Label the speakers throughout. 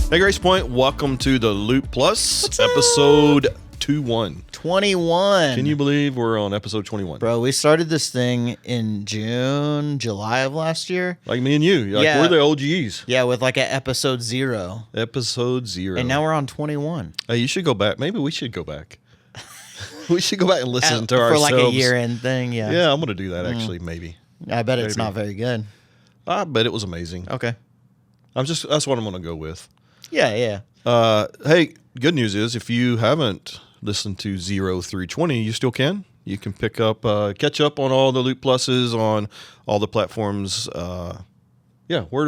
Speaker 1: Hey, Grace Point, welcome to the Loop Plus, episode 21.
Speaker 2: 21.
Speaker 1: Can you believe we're on episode 21?
Speaker 2: Bro, we started this thing in July of last year.
Speaker 1: Like me and you.
Speaker 2: Yeah.
Speaker 1: We're the OGs.
Speaker 2: Yeah, with like an episode 0.
Speaker 1: Episode 0.
Speaker 2: And now we're on 21.
Speaker 1: Hey, you should go back. Maybe we should go back. We should go back and listen to
Speaker 2: for
Speaker 1: ourselves.
Speaker 2: like a year-end thing, yeah.
Speaker 1: Yeah, I'm going to do that actually, maybe.
Speaker 2: I bet it's not very good.
Speaker 1: I bet it was amazing.
Speaker 2: Okay.
Speaker 1: That's what I'm going to go with.
Speaker 2: Yeah.
Speaker 1: Hey, good news is if you haven't listened to 0 through 20, you still can. You can catch up on all the Loop Pluses on all the platforms. Where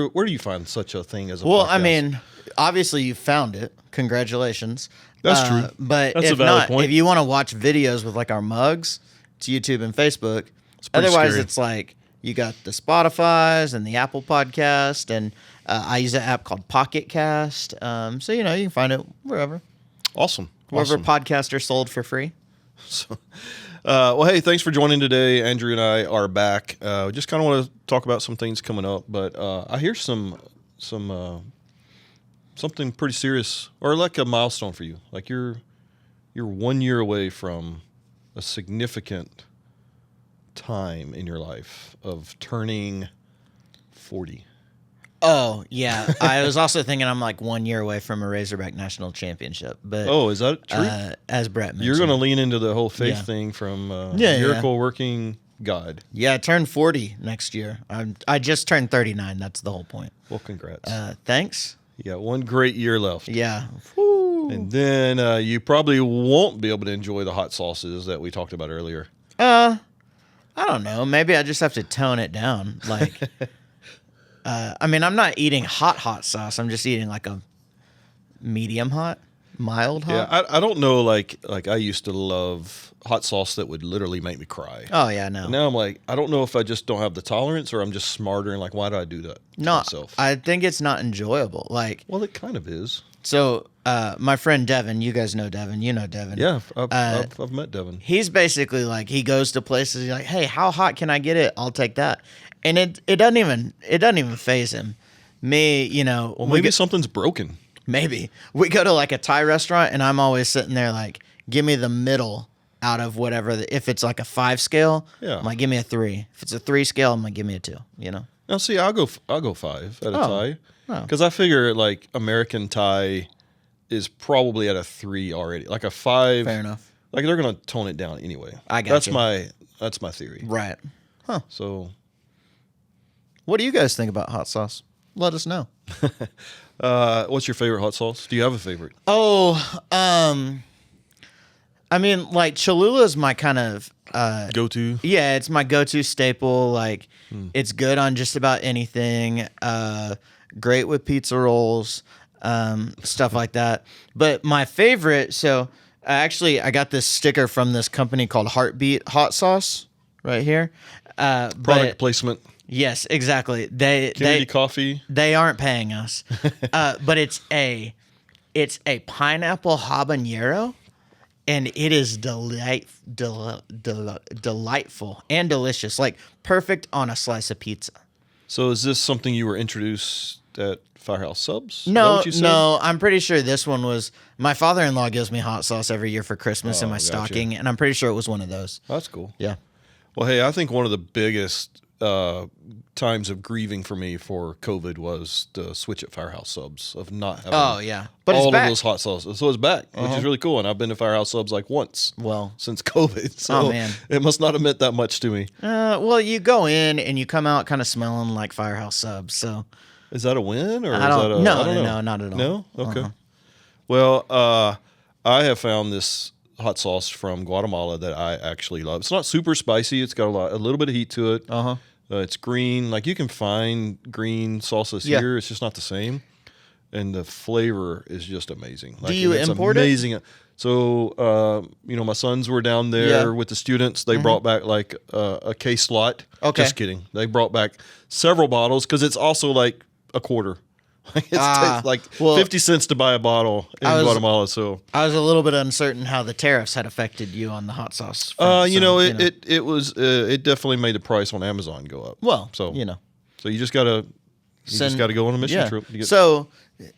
Speaker 1: do you find such a thing as a podcast?
Speaker 2: Well, I mean, obviously you found it. Congratulations.
Speaker 1: That's true.
Speaker 2: But
Speaker 1: That's
Speaker 2: if
Speaker 1: a valid
Speaker 2: not,
Speaker 1: point.
Speaker 2: if you want to watch videos with like our mugs, it's YouTube and Facebook.
Speaker 1: pretty
Speaker 2: Otherwise,
Speaker 1: scary.
Speaker 2: it's like you got the Spotifys and the Apple Podcast, and I use an app called Pocket Cast. So you can find it wherever.
Speaker 1: Awesome.
Speaker 2: Wherever podcasts are sold for free.
Speaker 1: So, well, hey, thanks for joining today. Andrew and I are back. Just kind of want to talk about some things coming up, but I hear something pretty serious, or like a milestone for you. Like you're 1 year away from a significant time in your life of turning 40.
Speaker 2: Oh, yeah. I was also thinking I'm like 1 year away from a Razorback National Championship. But
Speaker 1: Is that true?
Speaker 2: As Brett mentioned.
Speaker 1: You're going to lean into the whole faith thing from Miracle Working God.
Speaker 2: Yeah, I turned 40 next year. I just turned 39. That's the whole point.
Speaker 1: Well, congrats.
Speaker 2: Thanks.
Speaker 1: You got 1 great year left.
Speaker 2: Yeah. Woo.
Speaker 1: And then you probably won't be able to enjoy the hot sauces that we talked about earlier.
Speaker 2: I don't know. Maybe I just have to tone it down. Like, I mean, I'm not eating hot sauce. I'm just eating like a medium hot, mild hot.
Speaker 1: Yeah, I don't know. Like I used to love hot sauce that would literally make me cry.
Speaker 2: Oh, yeah, no.
Speaker 1: And now I'm like, I don't know if I just don't have the tolerance or I'm just smarter and like, why do I do that to myself?
Speaker 2: I think it's not enjoyable. Like,
Speaker 1: Well, it kind of is.
Speaker 2: so my friend Devin, you guys know Devin. You know Devin.
Speaker 1: Yeah, I've met Devin.
Speaker 2: He's basically like, he goes to places. He's like, hey, how hot can I get it? I'll take that. And it doesn't even faze him. Me,
Speaker 1: Well, maybe something's broken.
Speaker 2: maybe we go to like a Thai restaurant, and I'm always sitting there like, give me the middle out of whatever. If it's like a 5 scale,
Speaker 1: Yeah.
Speaker 2: I'm like, give me a 3. If it's a 3 scale, I'm like, give me a 2.
Speaker 1: Now, see, I'll go 5 at a Thai
Speaker 2: Oh.
Speaker 1: because I figure like American Thai is probably at a 3 already. Like a 5.
Speaker 2: Fair enough.
Speaker 1: Like they're gonna tone it down anyway.
Speaker 2: I got you.
Speaker 1: That's my theory.
Speaker 2: Right.
Speaker 1: So,
Speaker 2: What do you guys think about hot sauce? Let us know.
Speaker 1: what's your favorite hot sauce? Do you have a favorite?
Speaker 2: Oh, I mean, like Cholula is my kind of
Speaker 1: Go to?
Speaker 2: yeah, it's my go-to staple. Like, it's good on just about anything. Great with pizza rolls, stuff like that. But my favorite, so I got this sticker from this company called Heartbeat Hot Sauce right here.
Speaker 1: Product placement.
Speaker 2: Yes, exactly.
Speaker 1: Kennedy Coffee.
Speaker 2: They aren't paying us, but it's a pineapple habanero, and it is delightful and delicious, like perfect on a slice of pizza.
Speaker 1: So is this something you were introduced at Firehouse Subs? Is that
Speaker 2: No,
Speaker 1: what you said?
Speaker 2: no, I'm pretty sure this one was. My father-in-law gives me hot sauce every year for Christmas in my
Speaker 1: gotcha.
Speaker 2: stocking, and I'm pretty sure it was one of those.
Speaker 1: That's cool.
Speaker 2: Yeah.
Speaker 1: Well, hey, I think one of the biggest times of grieving for me for COVID was the switch at Firehouse Subs of not having
Speaker 2: Oh yeah, but it's
Speaker 1: all
Speaker 2: back.
Speaker 1: of those hot sauces. So it's back, which is really cool. And I've been to Firehouse Subs like once
Speaker 2: Well,
Speaker 1: since COVID. So
Speaker 2: Oh, man.
Speaker 1: it must not have meant that much to me.
Speaker 2: well, you go in and you come out kind of smelling like Firehouse Subs. So
Speaker 1: Is that a win or
Speaker 2: I
Speaker 1: is that
Speaker 2: don't.
Speaker 1: a
Speaker 2: No,
Speaker 1: I don't
Speaker 2: no,
Speaker 1: know.
Speaker 2: no, not at all.
Speaker 1: No? Okay. Well, I have found this hot sauce from Guatemala that I actually love. It's not super spicy. It's got a little bit of heat to it. It's green. Like you can find green salsas here. It's just not the same. And the flavor is just amazing. Like,
Speaker 2: Do you
Speaker 1: it's
Speaker 2: import it?
Speaker 1: amazing. So, my sons were down there with the students. They brought back like a case lot.
Speaker 2: Okay.
Speaker 1: Just kidding. They brought back several bottles because it's also like a quarter. It's like 50 cents to buy a bottle in Guatemala. So
Speaker 2: I was a little bit uncertain how the tariffs had affected you on the hot sauce.
Speaker 1: It definitely made the price on Amazon go up.
Speaker 2: Well,
Speaker 1: so you just gotta go on a mission trip.
Speaker 2: So,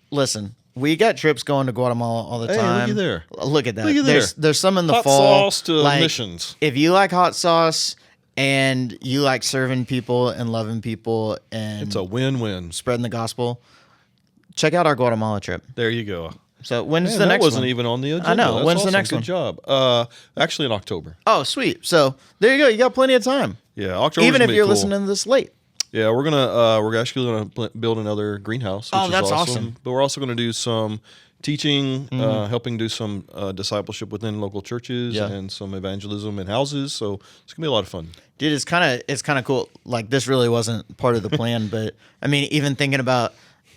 Speaker 2: listen, we got trips going to Guatemala all the
Speaker 1: Hey,
Speaker 2: time.
Speaker 1: looky there.
Speaker 2: Look at that.
Speaker 1: Look at there.
Speaker 2: There's some in the
Speaker 1: Hot
Speaker 2: fall.
Speaker 1: sauce to missions.
Speaker 2: If you like hot sauce and you like serving people and loving people and
Speaker 1: It's a win-win.
Speaker 2: spreading the gospel, check out our Guatemala trip.
Speaker 1: There you go.
Speaker 2: So when's
Speaker 1: Man,
Speaker 2: the
Speaker 1: that
Speaker 2: next
Speaker 1: wasn't
Speaker 2: one?
Speaker 1: even on the agenda.
Speaker 2: I know.
Speaker 1: That's
Speaker 2: When's the
Speaker 1: awesome.
Speaker 2: next
Speaker 1: Good
Speaker 2: one?
Speaker 1: job. Actually in October.
Speaker 2: Oh, sweet. So there you go. You got plenty of time.
Speaker 1: Yeah, October.
Speaker 2: Even if you're listening to this late.
Speaker 1: Yeah, we're actually gonna build another greenhouse. Which
Speaker 2: Oh,
Speaker 1: is
Speaker 2: that's awesome.
Speaker 1: But we're also gonna do some teaching, helping do some discipleship within local churches
Speaker 2: Yeah.
Speaker 1: and some evangelism in houses. So it's gonna be a lot of fun.
Speaker 2: Dude, it's kind of cool. Like this really wasn't part of the plan, but I mean, even thinking about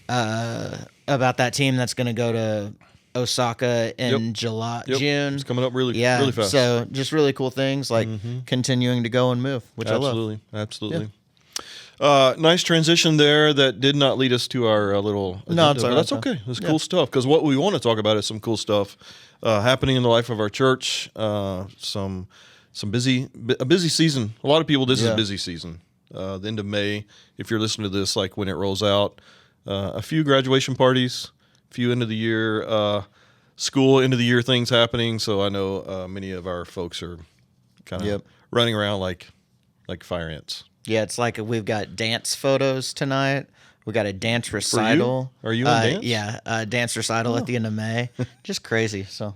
Speaker 2: that team that's going to go to Osaka in June.
Speaker 1: It's coming up really fast.
Speaker 2: So just really cool things like continuing to go and move, which I love.
Speaker 1: Absolutely. Nice transition there. That did not lead us to our little agenda,
Speaker 2: No, it's all
Speaker 1: but
Speaker 2: right,
Speaker 1: that's
Speaker 2: though.
Speaker 1: okay. It's cool stuff because what we want to talk about is some cool stuff happening in the life of our church. A busy season. A lot of people. This is a busy season. The end of May. If you're listening to this, like when it rolls out, a few graduation parties, a few end of the year school end of the year things happening. So I know many of our folks are kind of running around like fire ants.
Speaker 2: Yeah, it's like we've got dance photos tonight. We got a dance recital.
Speaker 1: Are you in dance?
Speaker 2: Yeah, dance recital at the end of May. Just crazy. So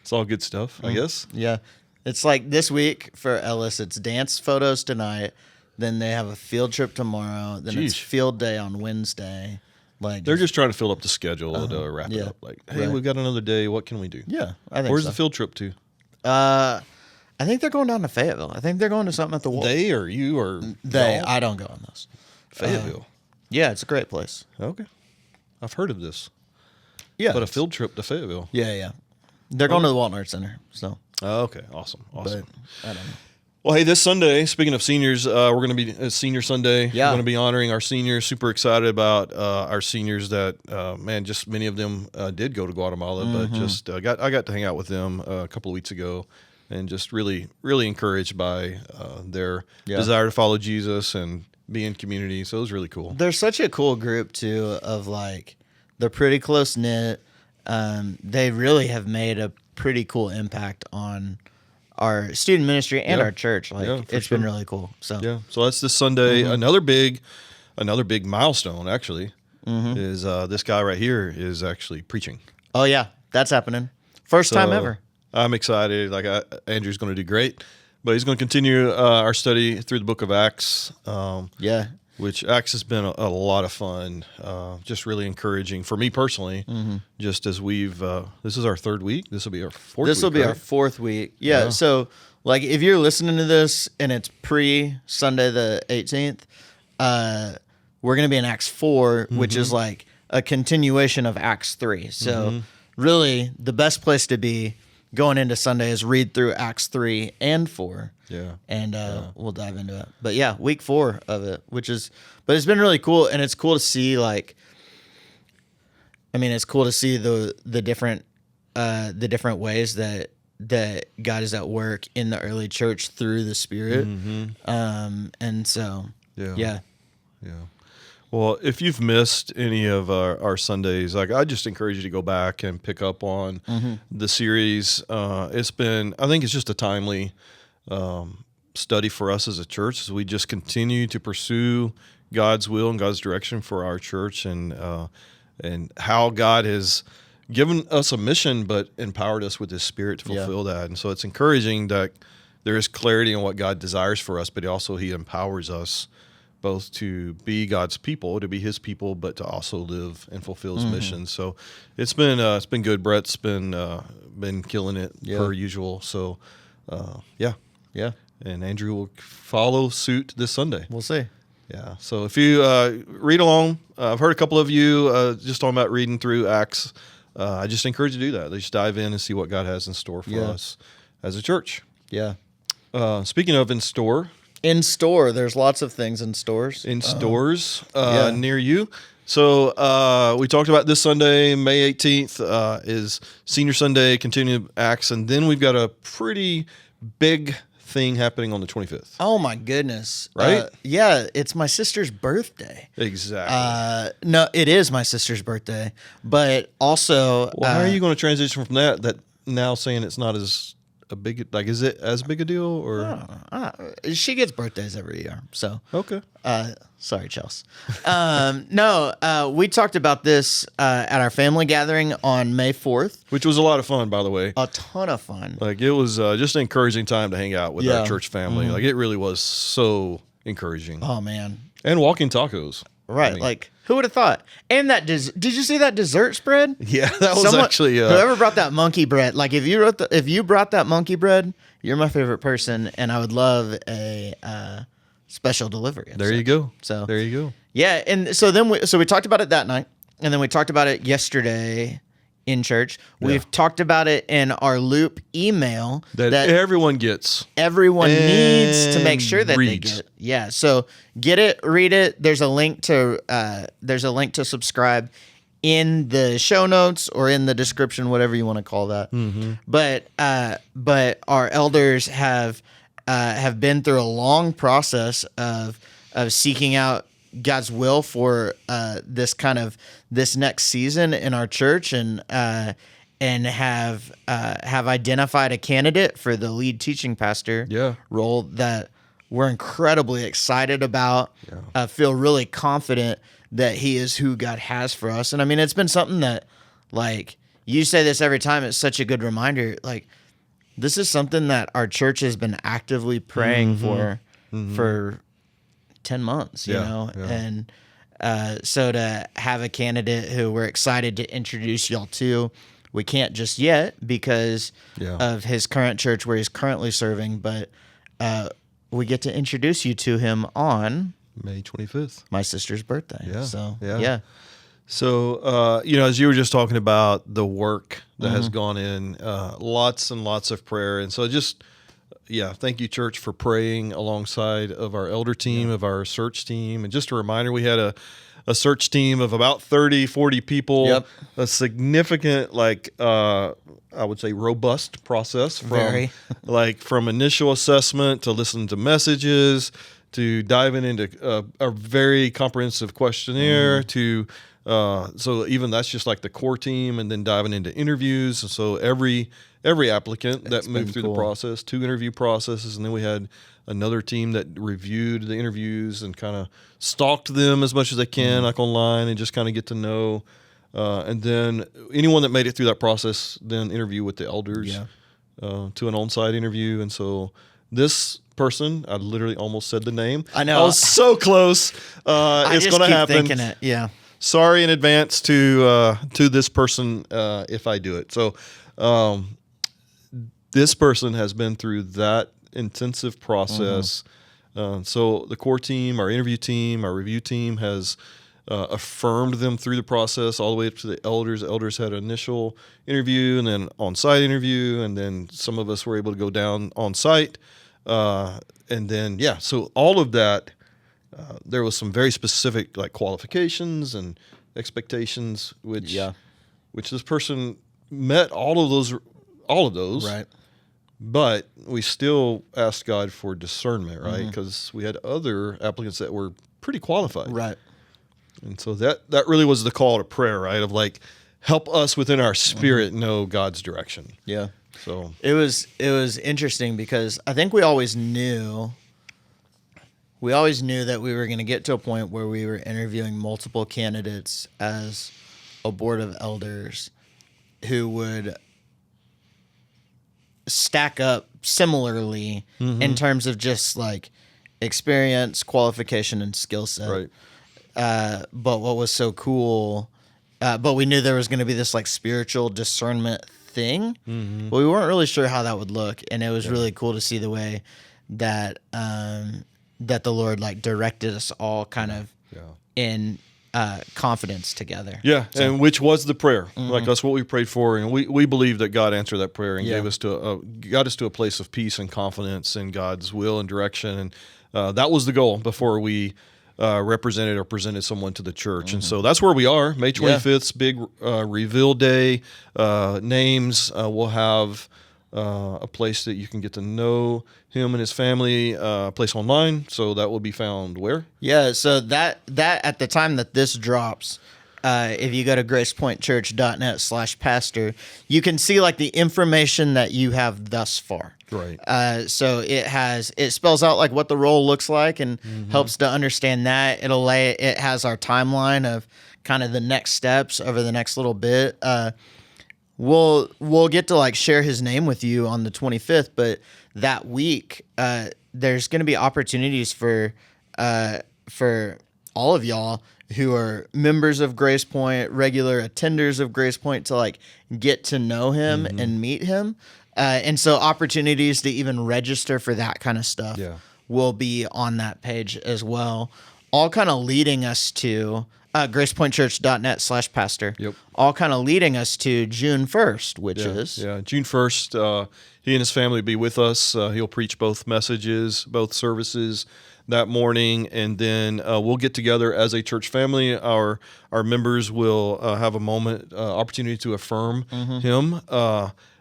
Speaker 1: It's all good stuff, I guess.
Speaker 2: yeah, it's like this week for Ellis. It's dance photos tonight. Then they have a field trip tomorrow. Then it's
Speaker 1: Jeez.
Speaker 2: field day on Wednesday. Like
Speaker 1: They're just trying to fill up the schedule to wrap it up. Like, hey,
Speaker 2: Right.
Speaker 1: we've got another day. What can we do?
Speaker 2: yeah, I think
Speaker 1: Where's
Speaker 2: so.
Speaker 1: the field trip to?
Speaker 2: I think they're going down to Fayetteville. I think they're going to something at the Wolf.
Speaker 1: They or you or
Speaker 2: They.
Speaker 1: y'all?
Speaker 2: I don't go on those.
Speaker 1: Fayetteville.
Speaker 2: Yeah, it's a great place.
Speaker 1: Okay. I've heard of this.
Speaker 2: Yeah,
Speaker 1: But a field trip to Fayetteville.
Speaker 2: Yeah. They're going to the Walton Arts Center. So,
Speaker 1: Oh, okay. Awesome.
Speaker 2: but I don't know.
Speaker 1: Well, hey, this Sunday, speaking of seniors, we're going to be Senior Sunday.
Speaker 2: Yeah.
Speaker 1: We're going to be honoring our seniors. Super excited about our seniors that, man, just many of them did go to Guatemala, but just I got to hang out with them a couple of weeks ago and just really, really encouraged by their desire to follow Jesus and be in community. So it was really cool.
Speaker 2: They're such a cool group too. Of like, they're pretty close knit. They really have made a pretty cool impact on our student ministry and our church. Like,
Speaker 1: Yeah, for
Speaker 2: it's been really cool. So
Speaker 1: Yeah. So that's this Sunday. Another big milestone, actually, is this guy right here is actually preaching.
Speaker 2: Oh yeah, that's happening. First time
Speaker 1: So,
Speaker 2: ever.
Speaker 1: I'm excited. Like Andrew's going to do great, but he's going to continue our study through the book of Acts.
Speaker 2: Yeah.
Speaker 1: Which Acts has been a lot of fun. Just really encouraging for me personally. Just as we've, this is our third week. This will be our fourth.
Speaker 2: This will be
Speaker 1: right?
Speaker 2: our fourth week. Yeah. So, like, if you're listening to this and it's pre Sunday the 18th, we're going to be in Acts 4, which is like a continuation of Acts 3. So, really, the best place to be going into Sunday is read through Acts 3 and 4.
Speaker 1: Yeah.
Speaker 2: And we'll dive into it. But yeah, week 4 of it, but it's been really cool. And it's cool to see, like, I mean, it's cool to see the different ways that God is at work in the early church through the Spirit. And so, yeah.
Speaker 1: Well, if you've missed any of our Sundays, like I just encourage you to go back and pick up on the series. I think it's just a timely study for us as a church as we just continue to pursue God's will and God's direction for our church and how God has given us a mission but empowered us with His Spirit to fulfill that. And so it's encouraging that there is clarity on what God desires for us, but He empowers us both to be God's people, to be His people, but to also live and fulfill His mission. So it's been good. Brett's been killing it per usual. So yeah. And Andrew will follow suit this Sunday.
Speaker 2: We'll see.
Speaker 1: Yeah. So if you read along, I've heard a couple of you just talking about reading through Acts. I just encourage you to do that. Just dive in and see what God has in store for us as a church.
Speaker 2: Yeah.
Speaker 1: Speaking of in store.
Speaker 2: In store, there's lots of things in stores.
Speaker 1: Stores near you. So we talked about this Sunday, May 18th, is Senior Sunday, continuing Acts, and then we've got a pretty big thing happening on the 25th.
Speaker 2: Oh my goodness.
Speaker 1: Right?
Speaker 2: Yeah, it's my sister's birthday.
Speaker 1: Exactly.
Speaker 2: No, it is my sister's birthday, but also
Speaker 1: Well, how are you going to transition from that now saying it's not as a big, like, is it as big a deal or?
Speaker 2: she gets birthdays every year. So,
Speaker 1: Okay.
Speaker 2: sorry, Chelsea. No, we talked about this at our family gathering on May 4th.
Speaker 1: Which was a lot of fun, by the way.
Speaker 2: A ton of fun.
Speaker 1: Like, it was just an encouraging time to hang out with our church family. Like, it really was so encouraging.
Speaker 2: Oh man.
Speaker 1: And walking tacos.
Speaker 2: Right.
Speaker 1: I mean,
Speaker 2: like, who would have thought? And that did you see that dessert spread?
Speaker 1: yeah, that was actually
Speaker 2: whoever brought that monkey bread. Like, if you brought that monkey bread, you're my favorite person, and I would love a special delivery.
Speaker 1: There you go.
Speaker 2: So
Speaker 1: there you go.
Speaker 2: Yeah, and so then we talked about it that night, and then we talked about it yesterday in church. We've talked about it in our loop email
Speaker 1: That everyone gets.
Speaker 2: Everyone needs to make sure that
Speaker 1: reads.
Speaker 2: they get it. Yeah, so get it, read it. There's a link to subscribe in the show notes or in the description, whatever you want to call that.
Speaker 1: Mm-hmm.
Speaker 2: But our elders have been through a long process of seeking out God's will for this next season in our church, and have identified a candidate for the lead teaching pastor role that we're incredibly excited about. Feel really confident that he is who God has for us. And I mean, it's been something that, like, you say this every time, it's such a good reminder. Like, this is something that our church has been actively praying for 10 months, you know?
Speaker 1: Yeah.
Speaker 2: And so to have a candidate who we're excited to introduce y'all to, we can't just yet because of his current church where he's currently serving, but we get to introduce you to him on
Speaker 1: May 25th.
Speaker 2: my sister's birthday.
Speaker 1: Yeah.
Speaker 2: So,
Speaker 1: yeah. So, as you were just talking about the work that has gone in, lots and lots of prayer. And so thank you, church, for praying alongside of our elder team, of our search team. And just a reminder, we had a search team of about 30, 40 people, a significant, I would say, robust process from initial assessment to listening to messages to diving into a very comprehensive questionnaire to so even that's just like the core team, and then diving into interviews. And so every applicant that moved through the process, 2 interview processes, and then we had another team that reviewed the interviews and kind of stalked them as much as they can, like online, and just kind of get to know. And then anyone that made it through that process, then interview with the elders to an on-site interview. And so this person, I literally almost said the name.
Speaker 2: I know.
Speaker 1: I was so close. It's going to happen.
Speaker 2: Thinking it. Yeah.
Speaker 1: Sorry in advance to this person if I do it. So this person has been through that intensive process. So the core team, our interview team, our review team has affirmed them through the process all the way up to the elders. Elders had an initial interview and then on-site interview, and then some of us were able to go down on-site. And then, so all of that, there was some very specific qualifications and expectations, which this person met all of those.
Speaker 2: Right.
Speaker 1: But we still asked God for discernment, right? Because we had other applicants that were pretty qualified.
Speaker 2: Right.
Speaker 1: And so that really was the call to prayer, right? Of help us within our spirit know God's direction.
Speaker 2: Yeah.
Speaker 1: So
Speaker 2: it was interesting because I think we always knew that we were going to get to a point where we were interviewing multiple candidates as a board of elders who would stack up similarly in terms of just experience, qualification, and skill set.
Speaker 1: Right.
Speaker 2: But what was so cool, but we knew there was going to be this spiritual discernment thing, but we weren't really sure how that would look. And it was really cool to see the way that that the Lord directed us all kind of in confidence together.
Speaker 1: Yeah, so, and which was the prayer. That's what we prayed for, and we believe that God answered that prayer and got us to a place of peace and confidence in God's will and direction. And that was the goal before we represented or presented someone to the church. And so that's where we are. May 25th, big reveal day. Names. We'll have a place that you can get to know him and his family, a place online. So that will be found where?
Speaker 2: Yeah, so that at the time that this drops, if you go to gracepointchurch.net/pastor, you can see like the information that you have thus far.
Speaker 1: Right.
Speaker 2: So it spells out like what the role looks like and helps to understand that. It has our timeline of kind of the next steps over the next little bit. We'll get to like share his name with you on the 25th, but that week there's going to be opportunities for all of y'all who are members of Grace Point, regular attenders of Grace Point, to like get to know him and meet him. And so opportunities to even register for that kind of stuff will be on that page as well. All kind of leading us to gracepointchurch.net/pastor.
Speaker 1: Yep.
Speaker 2: All kind of leading us to June 1st, which is...
Speaker 1: Yeah, June 1st, he and his family will be with us. He'll preach both messages, both services that morning, and then we'll get together as a church family. Our members will have a moment, opportunity to affirm him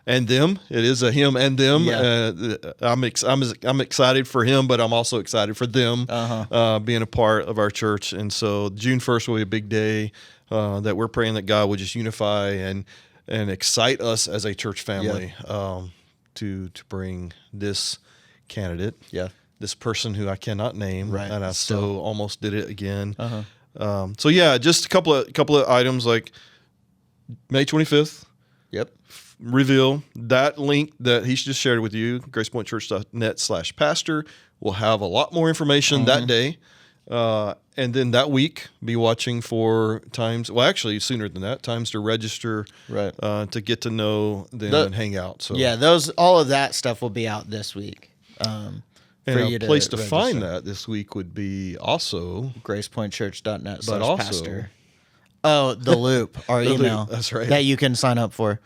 Speaker 1: and them. It is a him and them.
Speaker 2: Yeah.
Speaker 1: I'm excited for him, but I'm also excited for them being a part of our church. And so June 1st will be a big day that we're praying that God would just unify and excite us as a church family to bring this candidate, this person who I cannot name, and I so almost did it again. So yeah, just a couple of items like May 25th.
Speaker 2: Yep.
Speaker 1: Reveal that link that he's just shared with you, gracepointchurch.net/pastor. We'll have a lot more information that day. And then that week, be watching for times. Well, actually, sooner than that, times to register, to get to know them and hang out. So
Speaker 2: yeah, all of that stuff will be out this week.
Speaker 1: And a place to find that this week would be also
Speaker 2: gracepointchurch.net/pastor. Oh, the loop, our email.
Speaker 1: Loop, that's right.
Speaker 2: That you can sign up for.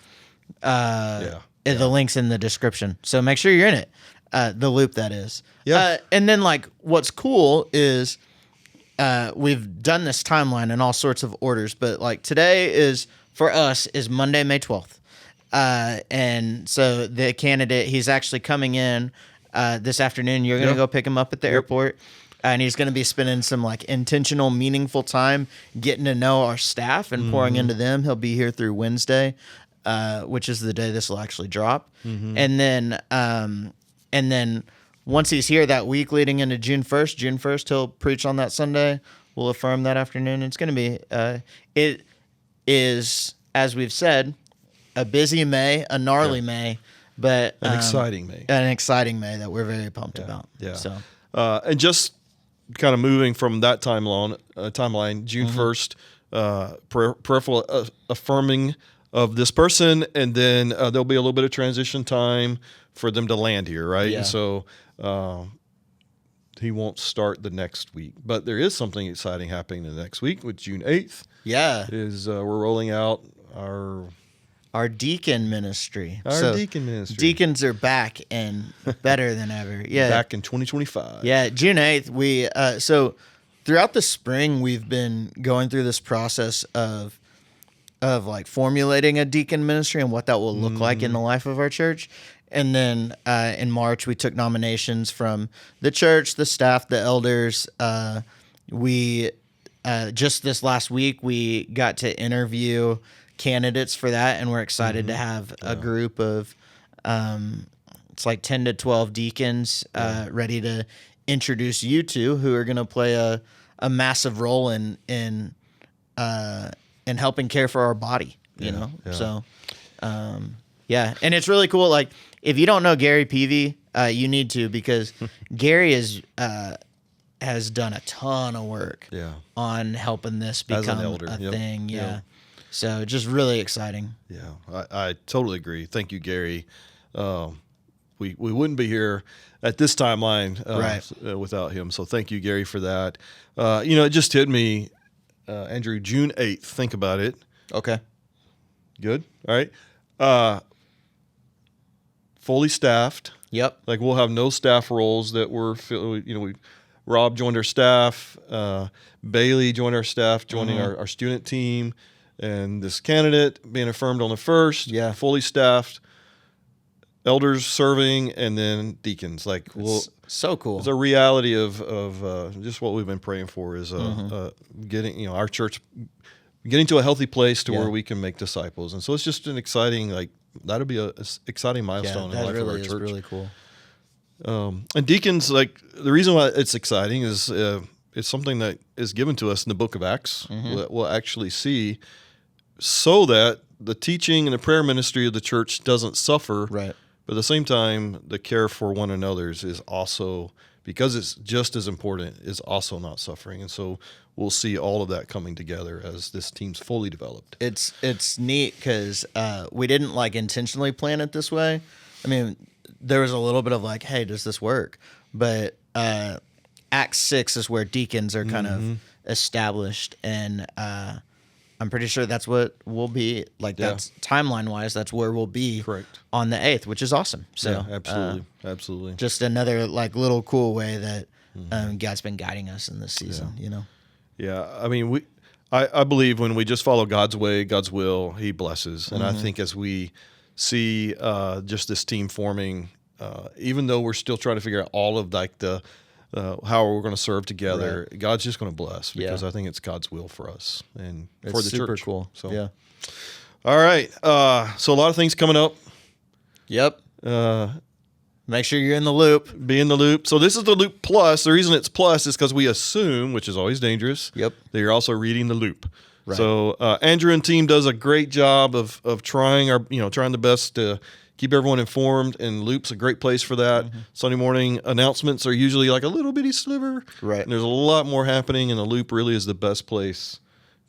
Speaker 2: The link's in the description, so make sure you're in it. The loop, that is. Yeah. And then like what's cool is we've done this timeline in all sorts of orders, but like today is for us is Monday, May 12th. And so the candidate, he's actually coming in this afternoon. You're going to go pick him up at the airport. And he's going to be spending some like intentional, meaningful time getting to know our staff and pouring into them. He'll be here through Wednesday, which is the day this will actually drop. And then once he's here that week leading into June 1st, he'll preach on that Sunday. We'll affirm that afternoon. It's going to be, it is, as we've said, a busy May, a gnarly May, but
Speaker 1: an exciting May.
Speaker 2: An exciting May that we're very pumped about.
Speaker 1: Yeah.
Speaker 2: So,
Speaker 1: and just kind of moving from that timeline, June 1st, prayerful affirming of this person, and then there'll be a little bit of transition time for them to land here, right? Yeah. And so he won't start the next week, but there is something exciting happening the next week, with June 8th.
Speaker 2: Yeah,
Speaker 1: we're rolling out our
Speaker 2: deacon ministry.
Speaker 1: Deacon ministry.
Speaker 2: Deacons are back and better than ever. Yeah,
Speaker 1: back in 2025.
Speaker 2: Yeah, June 8th. We so throughout the spring we've been going through this process of like formulating a deacon ministry and what that will look like in the life of our church. And then in March we took nominations from the church, the staff, the elders. We just this last week we got to interview candidates for that, and we're excited to have a group of it's like 10 to 12 deacons ready to introduce you to, who are going to play a massive role in helping care for our body, you know. So and it's really cool. Like, if you don't know Gary Peavy, you need to, because Gary has done a ton of work on helping this become a thing. Yeah. So just really exciting.
Speaker 1: Yeah, I totally agree. Thank you, Gary. We wouldn't be here at this timeline without him. So thank you, Gary, for that. It just hit me, Andrew, June 8th. Think about it.
Speaker 2: Okay.
Speaker 1: Good. All right. Fully staffed.
Speaker 2: Yep.
Speaker 1: Like, we'll have no staff roles that were, Rob joined our staff. Bailey joined our staff, joining our student team. And this candidate being affirmed on the 1st, fully staffed. elders serving, and then deacons. Like,
Speaker 2: So cool.
Speaker 1: it's a reality of just what we've been praying for is getting our church getting to a healthy place to where we can make disciples. And so it's just an exciting that'll be a exciting milestone in the life of our church.
Speaker 2: That really cool.
Speaker 1: And deacons, like the reason why it's exciting is it's something that is given to us in the book of Acts that we'll actually see, so that the teaching and the prayer ministry of the church doesn't suffer.
Speaker 2: Right.
Speaker 1: But at the same time, the care for one another's is also, because it's just as important, is also not suffering. And so we'll see all of that coming together as this team's fully developed.
Speaker 2: It's neat because we didn't intentionally plan it this way. I mean, there was a little bit of hey, does this work? But Acts 6 is where deacons are kind of established, and I'm pretty sure that's what we'll be That's timeline-wise, that's where we'll be.
Speaker 1: Correct.
Speaker 2: On the 8th, which is awesome. So
Speaker 1: absolutely.
Speaker 2: Just another little cool way that God's been guiding us in this season.
Speaker 1: Yeah, I mean, I believe when we just follow God's way, God's will, He blesses. And I think as we see just this team forming, even though we're still trying to figure out all of the how we're going to serve together, right, God's just going to bless, because I think it's God's will for us and
Speaker 2: it's
Speaker 1: for the
Speaker 2: super
Speaker 1: church.
Speaker 2: Cool.
Speaker 1: So
Speaker 2: yeah.
Speaker 1: All right. So a lot of things coming up.
Speaker 2: Yep. Make sure you're in the loop.
Speaker 1: Be in the loop. So this is the Loop Plus. The reason it's plus is because we assume, which is always dangerous, that you're also reading the Loop. Right. So Andrew and team does a great job of trying the best to keep everyone informed, and Loop's a great place for that. Sunday morning announcements are usually a little bitty sliver. Right. And there's a lot more happening, and the Loop really is the best place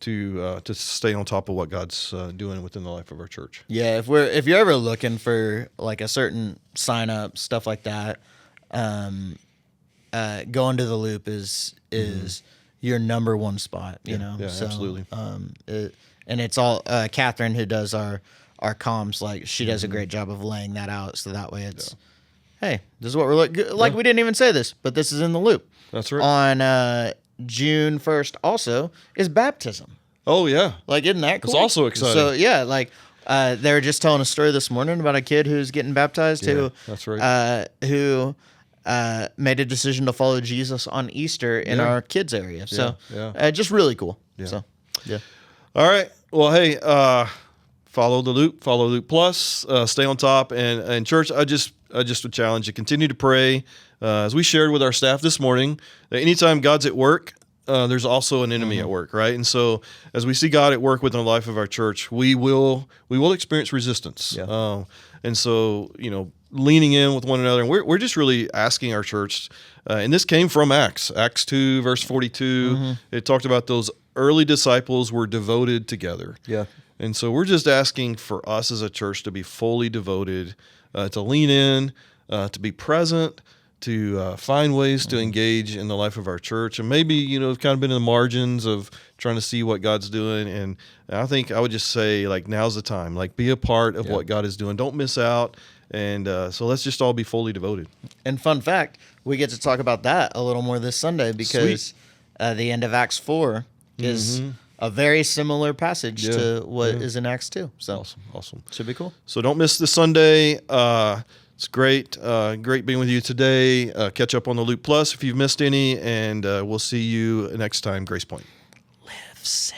Speaker 1: to stay on top of what God's doing within the life of our church.
Speaker 2: Yeah, if you're ever looking for a certain sign up, stuff like that, going to the Loop is your number one spot. You know.
Speaker 1: Yeah,
Speaker 2: so,
Speaker 1: absolutely.
Speaker 2: And it's all Catherine, who does our comms. She does a great job of laying that out, so that way it's, hey, this is what we're like. We didn't even say this, but this is in the Loop.
Speaker 1: That's right.
Speaker 2: On June 1st also is baptism.
Speaker 1: Oh yeah.
Speaker 2: Isn't that cool?
Speaker 1: It's also exciting.
Speaker 2: So yeah, they were just telling a story this morning about a kid who's getting baptized
Speaker 1: that's right.
Speaker 2: Who made a decision to follow Jesus on Easter in our kids area. So just really cool.
Speaker 1: Yeah.
Speaker 2: So yeah.
Speaker 1: All right. Well, hey, follow the Loop, follow Loop Plus, stay on top, and church, I just would challenge you, continue to pray. As we shared with our staff this morning, that anytime God's at work, there's also an enemy at work, right? And so as we see God at work within the life of our church, we will experience resistance. Yeah. And so, leaning in with one another, and we're just really asking our church, and this came from Acts 2, verse 42. It talked about those early disciples were devoted together. Yeah. And so we're just asking for us as a church to be fully devoted, to lean in, to be present, to find ways to engage in the life of our church, and maybe kind of been in the margins of trying to see what God's doing. And I think I would just say now's the time. Be a part of what God is doing. Don't miss out. And so let's just all be fully devoted.
Speaker 2: And fun fact, we get to talk about that a little more this Sunday, because the end of Acts 4 is a very similar passage to what is in Acts 2. So
Speaker 1: awesome.
Speaker 2: Should be cool.
Speaker 1: So don't miss this Sunday. It's great being with you today. Catch up on the Loop Plus if you've missed any, and we'll see you next time, Grace Point.
Speaker 2: Live sin.